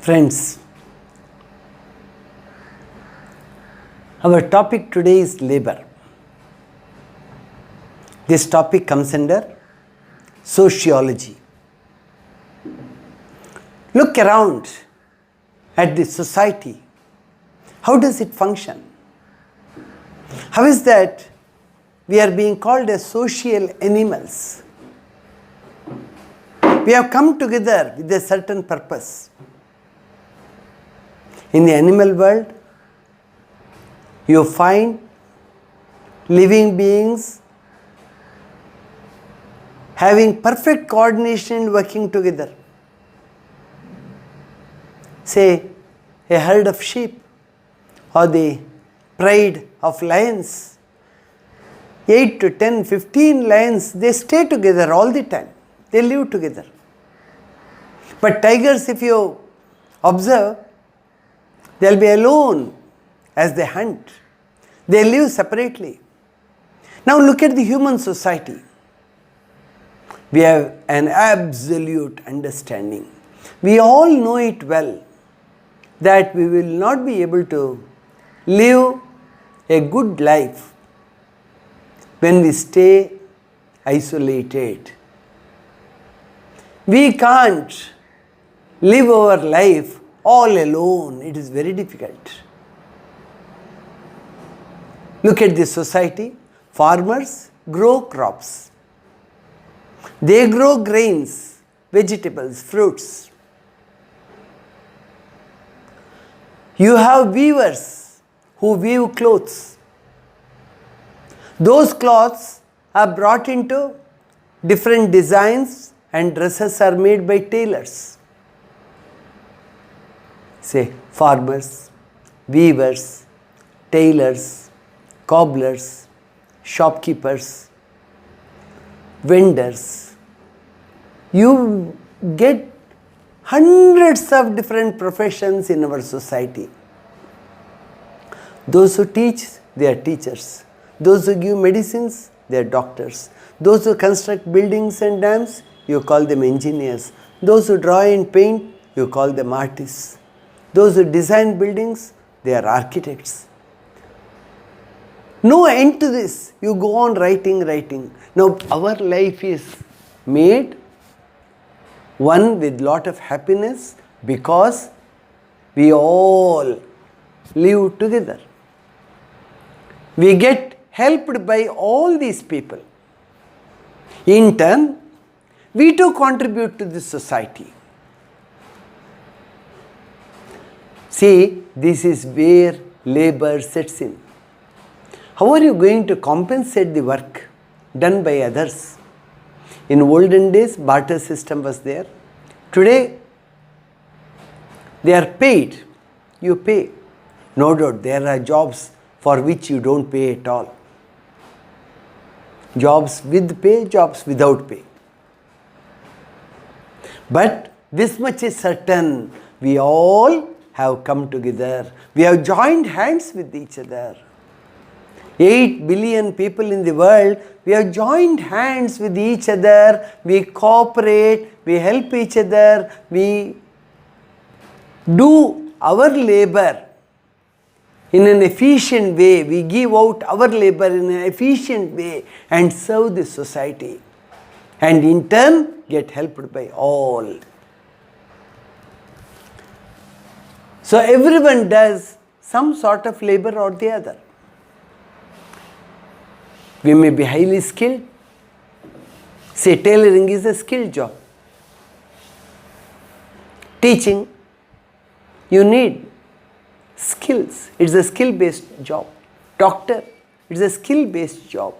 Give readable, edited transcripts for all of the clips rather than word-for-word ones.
Friends, our topic today is labor. This topic comes under sociology. Look around at the society. How does it function? How is that we are being called as social animals? We have come together with a certain purpose. In the animal world, you find living beings having perfect coordination and working together. Say, a herd of sheep or the pride of lions. 8 to 10, 15 lions, they stay together all the time. They live together. But tigers, if you observe, they'll be alone as they hunt. They live separately. Now look at the human society. We have an absolute understanding. We all know it well that we will not be able to live a good life when we stay isolated. We can't live our life all alone. It is very difficult. Look at this society. Farmers grow crops. They grow grains, vegetables, fruits. You have weavers who weave clothes. Those cloths are brought into different designs and dresses are made by tailors. Say, farmers, weavers, tailors, cobblers, shopkeepers, vendors. You get hundreds of different professions in our society. Those who teach, they are teachers. Those who give medicines, they are doctors. Those who construct buildings and dams, you call them engineers. Those who draw and paint, you call them artists. Those who design buildings, they are architects. No end to this. You go on writing. Now our life is made one with lot of happiness because we all live together. We get helped by all these people. In turn, we too contribute to this society. See, this is where labor sets in. How are you going to compensate the work done by others? In olden days, barter system was there. Today, they are paid. You pay. No doubt, there are jobs for which you don't pay at all. Jobs with pay, jobs without pay. But this much is certain. We all have come together. We have joined hands with each other. 8 billion people in the world, we have joined hands with each other. We cooperate, we help each other, we do our labor in an efficient way. We give out our labor in an efficient way and serve the society. And in turn, get helped by all. So everyone does some sort of labor or the other. We may be highly skilled. Say, tailoring is a skilled job. Teaching, you need skills. It's a skill-based job. Doctor, it's a skill-based job.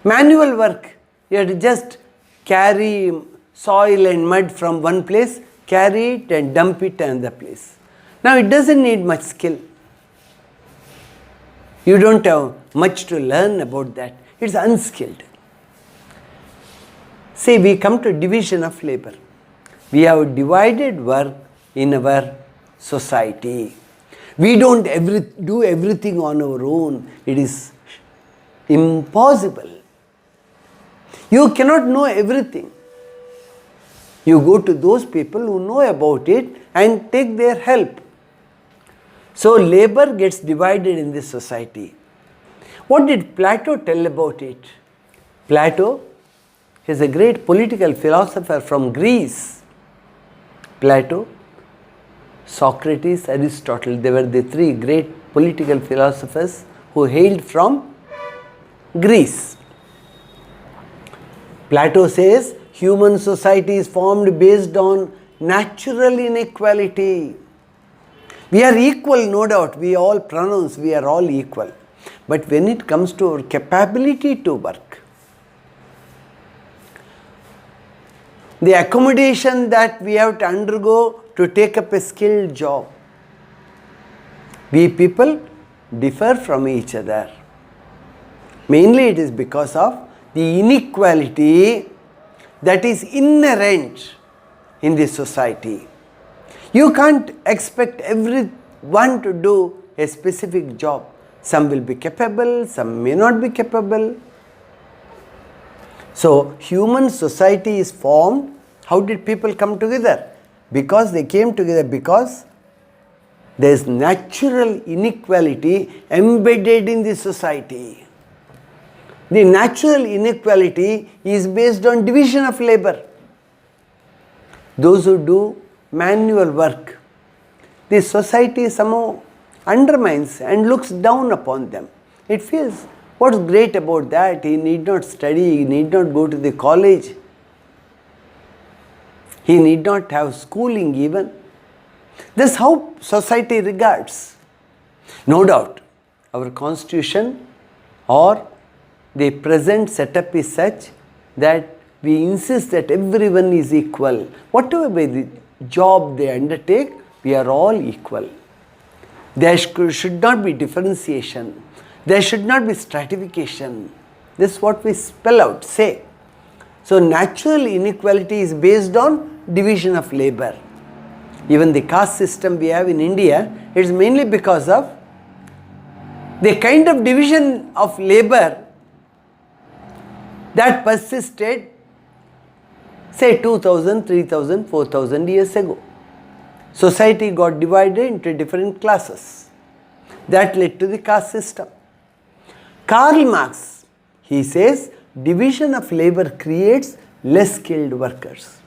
Manual work, you have to just carry soil and mud from one place, carry it and dump it to another place. Now it doesn't need much skill. You don't have much to learn about that. It's unskilled. Say we come to division of labor. We have divided work in our society. We don't do everything on our own. It is impossible. You cannot know everything. You go to those people who know about it and take their help. So labor gets divided in this society. What did Plato tell about it? Plato is a great political philosopher from Greece. Plato, Socrates, Aristotle, they were the three great political philosophers who hailed from Greece. Plato says human society is formed based on natural inequality. We are equal, no doubt. We all pronounce we are all equal. But when it comes to our capability to work, the accommodation that we have to undergo to take up a skilled job, we people differ from each other. Mainly it is because of the inequality that is inherent in the society. You can't expect everyone to do a specific job. Some will be capable, some may not be capable. So, human society is formed. How did people come together? Because they came together because there is natural inequality embedded in the society. The natural inequality is based on division of labor. Those who do manual work, the society somehow undermines and looks down upon them. It feels, what's great about that? He need not study, he need not go to the college, he need not have schooling even. This is how society regards. No doubt, our constitution or the present setup is such that we insist that everyone is equal. Whatever be the job they undertake, we are all equal. There should not be differentiation. There should not be stratification. This is what we spell out, say. So natural inequality is based on division of labor. Even the caste system we have in India, it is mainly because of the kind of division of labor that persisted, say 2000, 3000, 4000 years ago. Society got divided into different classes. That led to the caste system. Karl Marx, he says, division of labor creates less skilled workers.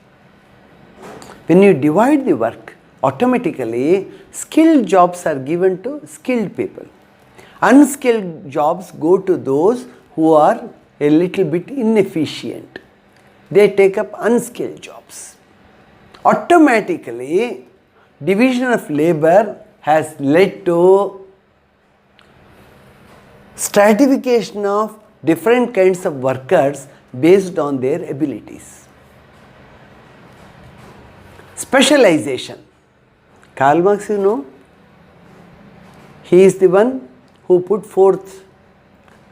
When you divide the work, automatically skilled jobs are given to skilled people. Unskilled jobs go to those who are a little bit inefficient. They take up unskilled jobs. Automatically, division of labor has led to stratification of different kinds of workers based on their abilities. Specialization. Karl Marx, you know, he is the one who put forth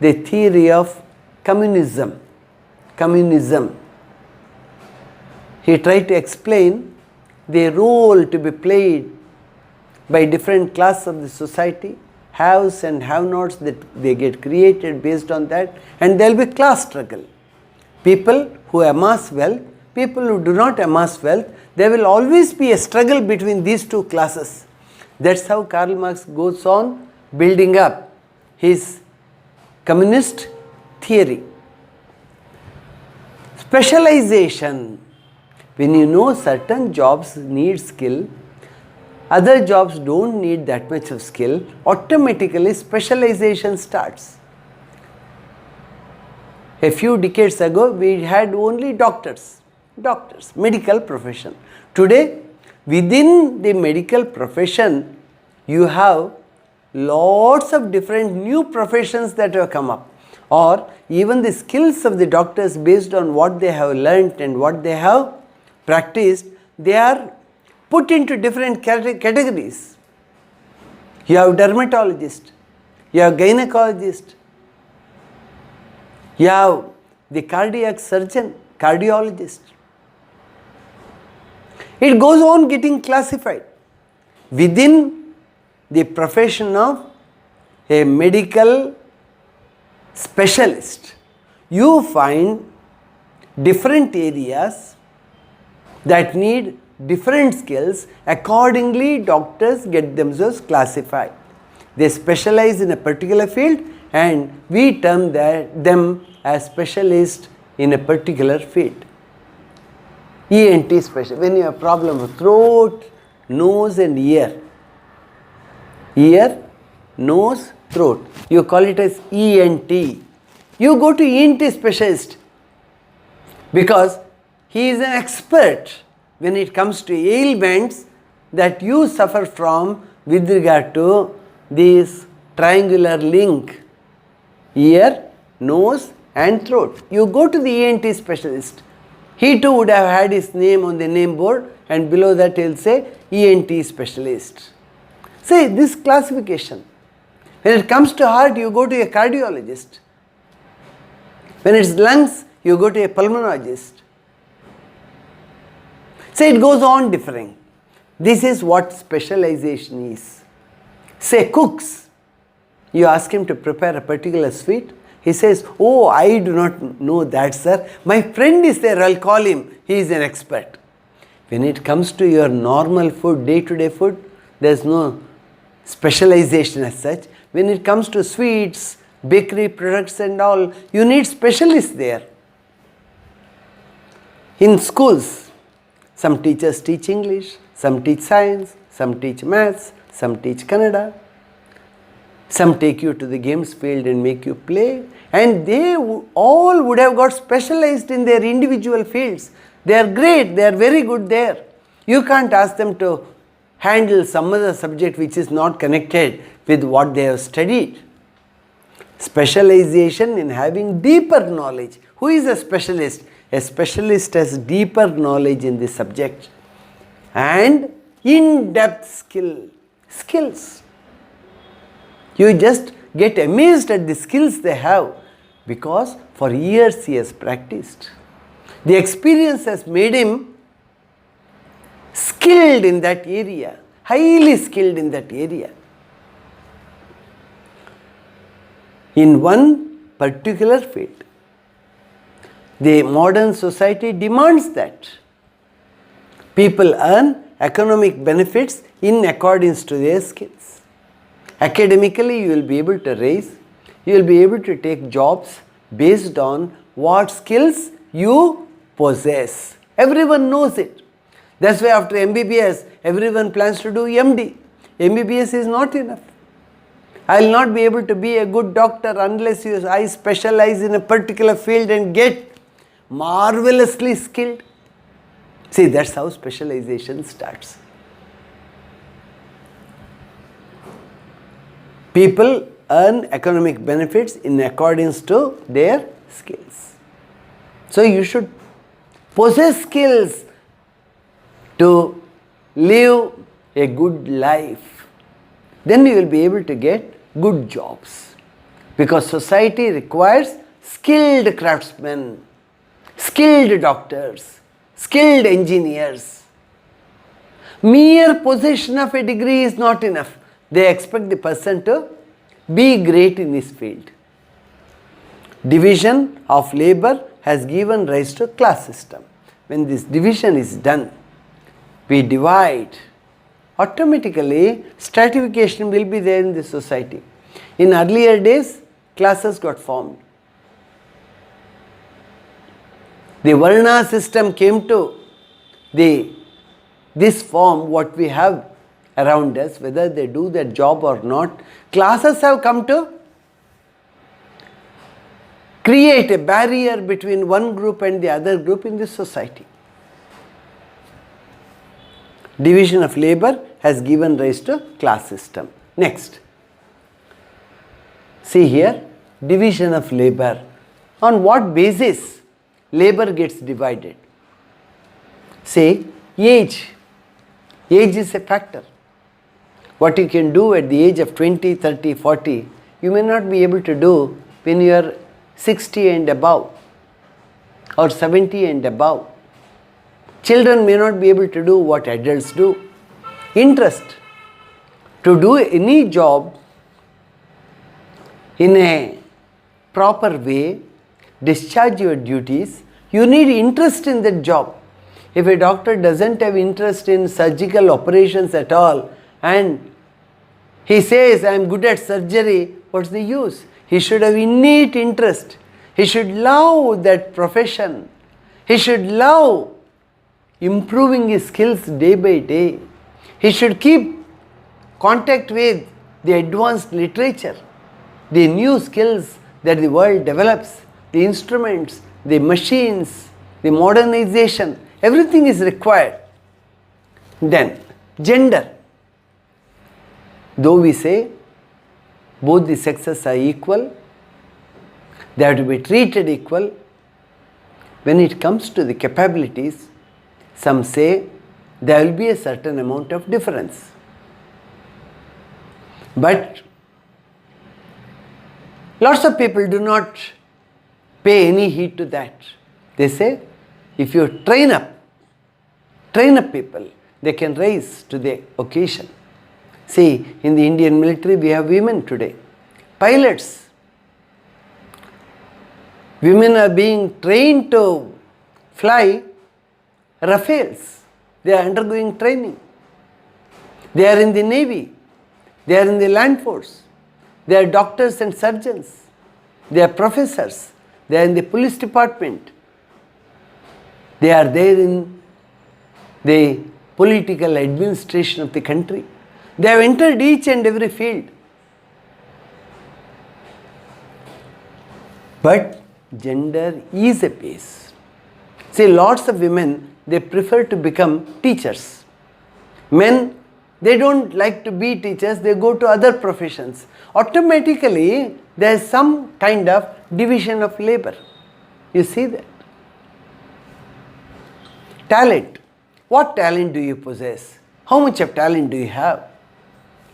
the theory of communism. He tried to explain the role to be played by different classes of the society, haves and have-nots, that they get created based on that, and there will be class struggle. People who amass wealth, people who do not amass wealth, there will always be a struggle between these two classes. That's how Karl Marx goes on building up his communist theory. Specialization. When you know certain jobs need skill, other jobs don't need that much of skill, automatically specialization starts. A few decades ago, we had only doctors, medical profession. Today, within the medical profession, you have lots of different new professions that have come up, or even the skills of the doctors based on what they have learnt and what they have practiced, they are put into different categories. You have dermatologist, you have gynecologist, you have the cardiac surgeon, cardiologist. It goes on getting classified. Within the profession of a medical specialist, you find different areas that need different skills. Accordingly, doctors get themselves classified. They specialize in a particular field and we term them as specialists in a particular field. ENT special, when you have problem with throat, nose and ear, nose, throat, you call it as ENT. You go to ENT specialist because he is an expert when it comes to ailments that you suffer from with regard to this triangular link, ear, nose and throat. You go to the ENT specialist. He too would have had his name on the name board and below that he will say ENT specialist. See this classification. When it comes to heart, you go to a cardiologist. When it's lungs, you go to a pulmonologist. So it goes on differing. This is what specialization is. Say cooks, you ask him to prepare a particular sweet. He says, oh, I do not know that, sir. My friend is there, I'll call him. He is an expert. When it comes to your normal food, day-to-day food, there is no specialization as such. When it comes to sweets, bakery products and all, you need specialists there. In schools, some teachers teach English, some teach science, some teach maths, some teach Kannada. Some take you to the games field and make you play, and they all would have got specialized in their individual fields. They are great, they are very good there. You can't ask them to handle some other subject which is not connected with what they have studied. Specialization in having deeper knowledge. Who is a specialist? A specialist has deeper knowledge in the subject and in-depth skills. You just get amazed at the skills they have because for years he has practiced. The experience has made him skilled in that area, highly skilled in that area. In one particular field. The modern society demands that people earn economic benefits in accordance to their skills. Academically, you will be able to raise, you will be able to take jobs based on what skills you possess. Everyone knows it. That's why after MBBS, everyone plans to do MD. MBBS is not enough. I will not be able to be a good doctor unless I specialize in a particular field and get marvelously skilled. See, that's how specialization starts. People earn economic benefits in accordance to their skills. So you should possess skills to live a good life. Then you will be able to get good jobs. Because society requires skilled craftsmen, skilled doctors, skilled engineers. Mere possession of a degree is not enough. They expect the person to be great in this field. Division of labor has given rise to class system. When this division is done, we divide. Automatically, stratification will be there in the society. In earlier days, classes got formed. The Varna system came to this form what we have around us, whether they do their job or not. Classes have come to create a barrier between one group and the other group in this society. Division of labor has given rise to class system. Next. See here, division of labor. On what basis labor gets divided? Say, age. Age is a factor. What you can do at the age of 20, 30, 40, you may not be able to do when you are 60 and above or 70 and above. Children may not be able to do what adults do. Interest. To do any job in a proper way, discharge your duties, you need interest in that job. If a doctor doesn't have interest in surgical operations at all and he says, I am good at surgery, what's the use? He should have innate interest. He should love that profession. He should love improving his skills day by day. He should keep contact with the advanced literature, the new skills that the world develops, the instruments, the machines, the modernization, everything is required. Then, gender. Though we say both the sexes are equal, they have to be treated equal, when it comes to the capabilities, some say there will be a certain amount of difference. But lots of people do not pay any heed to that. They say, if you train up people, they can rise to the occasion. See, in the Indian military we have women today, pilots. Women are being trained to fly Rafales. They are undergoing training. They are in the Navy. They are in the land force. They are doctors and surgeons. They are professors. They are in the police department. They are there in the political administration of the country. They have entered each and every field. But gender is a base. See, lots of women, they prefer to become teachers. Men, they don't like to be teachers, they go to other professions. Automatically, there is some kind of division of labor. You see that? Talent. What talent do you possess? How much of talent do you have?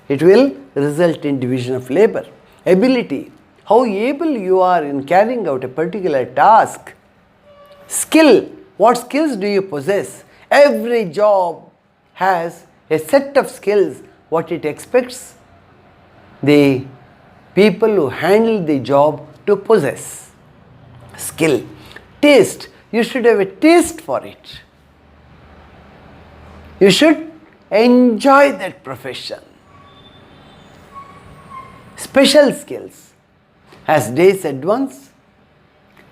It will result in division of labor. Ability. How able you are in carrying out a particular task. Skill. What skills do you possess? Every job has a set of skills, what it expects the people who handle the job to possess. Skill. Taste. You should have a taste for it. You should enjoy that profession. Special skills. As days advance,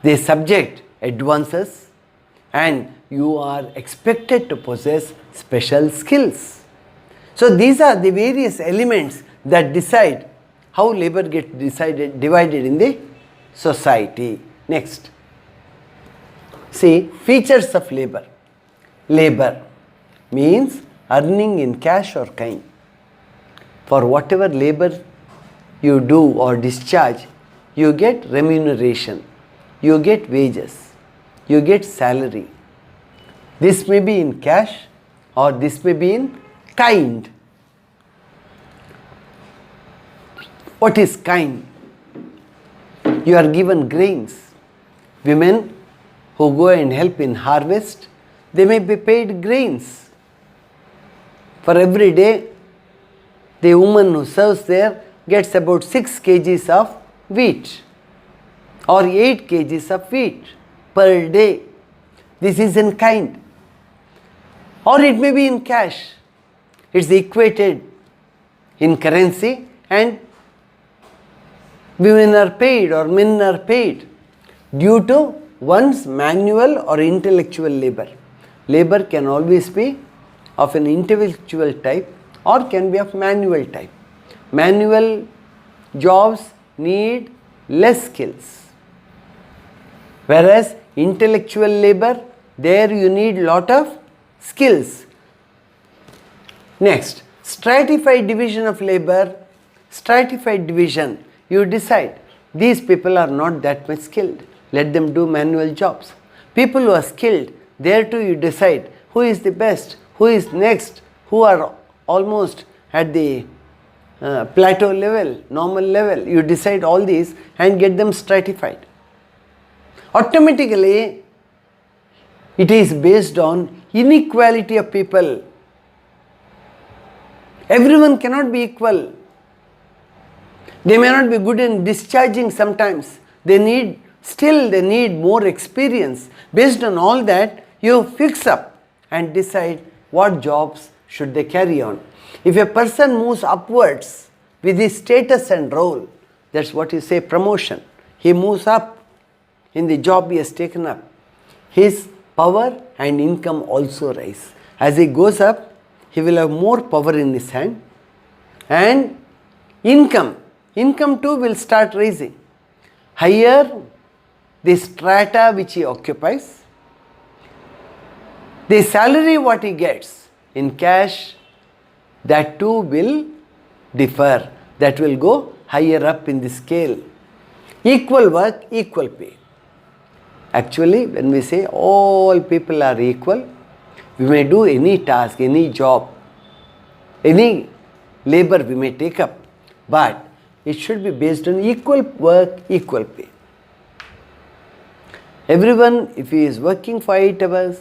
the subject advances and you are expected to possess special skills. So these are the various elements that decide how labor gets divided in the society. Next. See, features of labor. Labor means earning in cash or kind. For whatever labor you do or discharge, you get remuneration, you get wages, you get salary. This may be in cash or this may be in kind. What is kind? You are given grains. Women who go and help in harvest, they may be paid grains. For every day, the woman who serves there gets about 6 kgs of wheat or 8 kgs of wheat per day. This is in kind. Or it may be in cash. It's equated in currency and women are paid or men are paid due to one's manual or intellectual labor. Labor can always be of an intellectual type or can be of manual type. Manual jobs need less skills, whereas intellectual labor, there you need lot of skills. Next, stratified division of labor. Stratified division, you decide these people are not that much skilled, let them do manual jobs. People who are skilled, there too you decide who is the best, who is next, who are almost at the plateau level, normal level. You decide all these and get them stratified. Automatically, it is based on inequality of people. Everyone cannot be equal. They may not be good in discharging sometimes. They need more experience. Based on all that, you fix up and decide what jobs should they carry on. If a person moves upwards with his status and role, that's what you say promotion. He moves up in the job he has taken up. His power and income also rise. As he goes up, he will have more power in his hand, and income too will start rising. Higher the strata which he occupies, the salary what he gets in cash, that too will differ. That will go higher up in the scale. Equal work, equal pay. Actually, when we say all people are equal, we may do any task, any job, any labor we may take up, but it should be based on equal work, equal pay. Everyone, if he is working for 8 hours,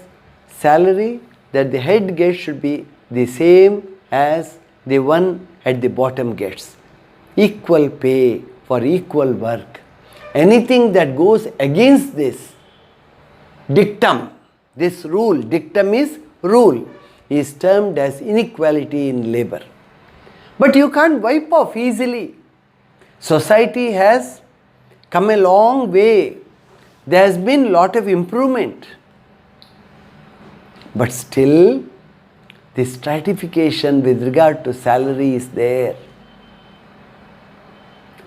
salary that the head gets should be the same as the one at the bottom gets. Equal pay for equal work. Anything that goes against this dictum, this rule, dictum is rule, is termed as inequality in labor. But you can't wipe off easily. Society has come a long way. There has been a lot of improvement. But still, the stratification with regard to salary is there.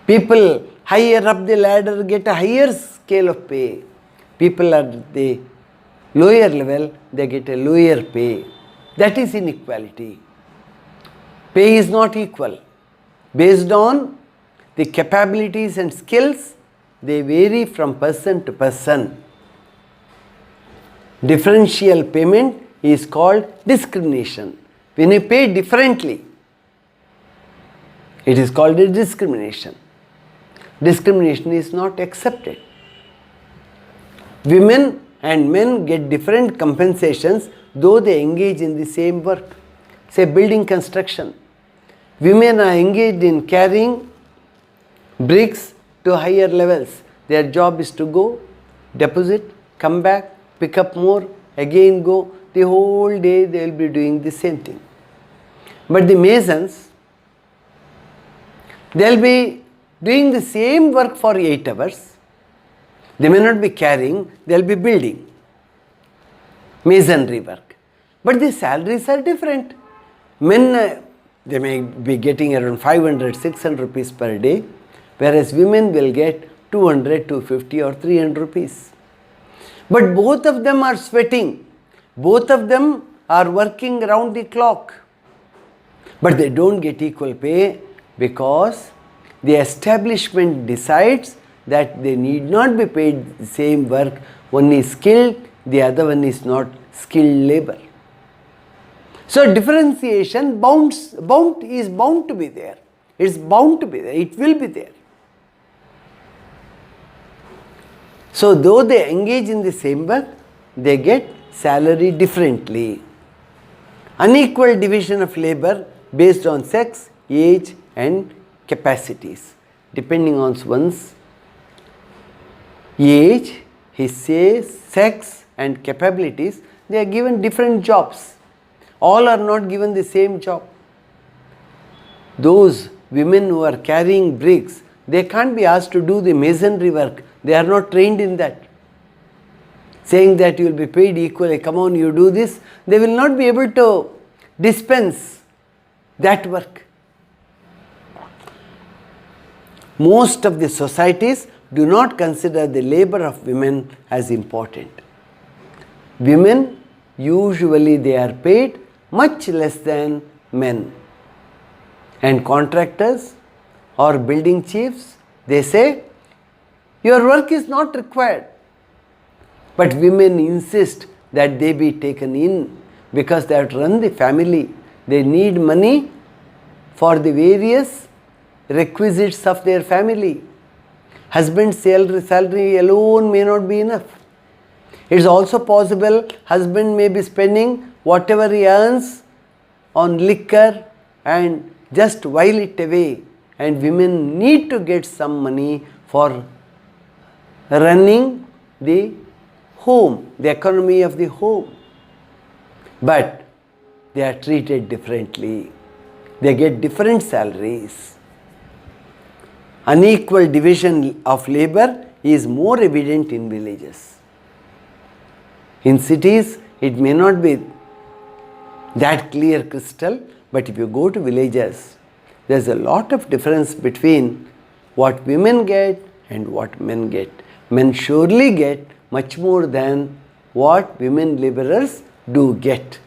People higher up the ladder get a higher scale of pay. People at the lower level, they get a lower pay. That is inequality. Pay is not equal. Based on the capabilities and skills, they vary from person to person. Differential payment is called discrimination. When you pay differently, it is called a discrimination. Discrimination is not accepted. Women and men get different compensations though they engage in the same work. Say building construction. Women are engaged in carrying bricks to higher levels. Their job is to go, deposit, come back, pick up more, again go. The whole day they will be doing the same thing. But the masons, they will be doing the same work for 8 hours. They may not be carrying, they will be building. Masonry work. But the salaries are different. Men, they may be getting around 500, 600 rupees per day, whereas women will get 200, 250 or 300 rupees. But both of them are sweating. Both of them are working around the clock. But they don't get equal pay because the establishment decides that they need not be paid the same work. One is skilled, the other one is not skilled labor. So differentiation is bound to be there. It's bound to be there. It will be there. So though they engage in the same work, they get salary differently. Unequal division of labor based on sex, age and capacities. Depending on one's age, his sex and capabilities, they are given different jobs. All are not given the same job. Those women who are carrying bricks, they can't be asked to do the masonry work. They are not trained in that. Saying that you will be paid equally, come on, you do this, they will not be able to dispense that work. Most of the societies do not consider the labor of women as important. Women, usually they are paid much less than men. And contractors or building chiefs, they say, your work is not required. But women insist that they be taken in because they have to run the family. They need money for the various requisites of their family. Husband's salary alone may not be enough. It is also possible husband may be spending whatever he earns on liquor and just while it away, and women need to get some money for running the home, the economy of the home. but they are treated differently. They get different salaries. Unequal division of labor is more evident in villages. In cities, it may not be that clear crystal, but if you go to villages, there's a lot of difference between what women get and what men get. Men surely get much more than what women laborers do get.